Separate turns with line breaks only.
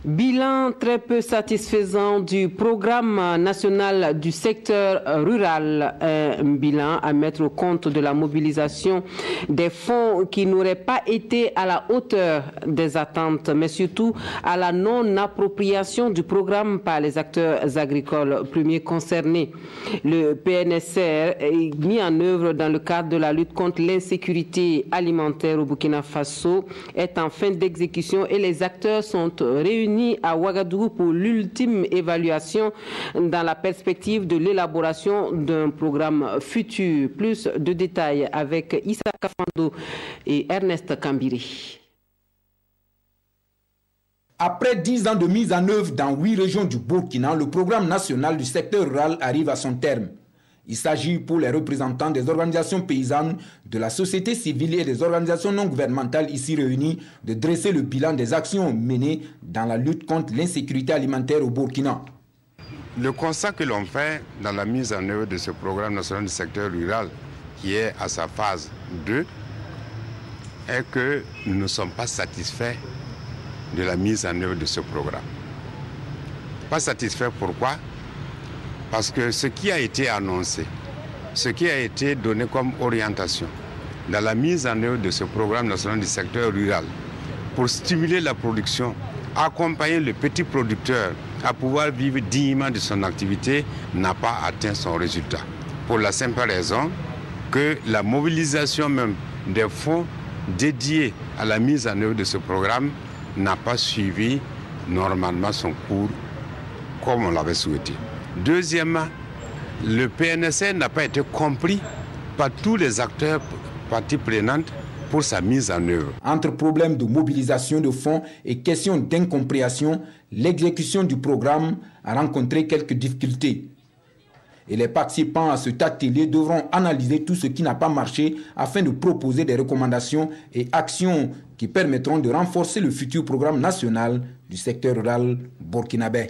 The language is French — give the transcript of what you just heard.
Bilan très peu satisfaisant du programme national du secteur rural, un bilan à mettre au compte de la mobilisation des fonds qui n'auraient pas été à la hauteur des attentes, mais surtout à la non-appropriation du programme par les acteurs agricoles premiers concernés. Le PNSR est mis en œuvre dans le cadre de la lutte contre l'insécurité alimentaire au Burkina Faso, est en fin d'exécution et les acteurs sont réunis à Ouagadougou pour l'ultime évaluation dans la perspective de l'élaboration d'un programme futur. Plus de détails avec Issa Kafando et Ernest Kambiri.
Après 10 ans de mise en œuvre dans 8 régions du Burkina, le programme national du secteur rural arrive à son terme. Il s'agit pour les représentants des organisations paysannes, de la société civile et des organisations non gouvernementales ici réunies de dresser le bilan des actions menées dans la lutte contre l'insécurité alimentaire au Burkina.
Le constat que l'on fait dans la mise en œuvre de ce programme national du secteur rural, qui est à sa phase 2, est que nous ne sommes pas satisfaits de la mise en œuvre de ce programme. Pas satisfaits pourquoi ? Parce que ce qui a été annoncé, ce qui a été donné comme orientation dans la mise en œuvre de ce programme national du secteur rural pour stimuler la production, accompagner le petit producteur à pouvoir vivre dignement de son activité n'a pas atteint son résultat. Pour la simple raison que la mobilisation même des fonds dédiés à la mise en œuvre de ce programme n'a pas suivi normalement son cours comme on l'avait souhaité. Deuxièmement, le PNSR n'a pas été compris par tous les acteurs parties prenantes pour sa mise en œuvre.
Entre problèmes de mobilisation de fonds et questions d'incompréhension, l'exécution du programme a rencontré quelques difficultés. Et les participants à cet atelier devront analyser tout ce qui n'a pas marché afin de proposer des recommandations et actions qui permettront de renforcer le futur programme national du secteur rural burkinabé.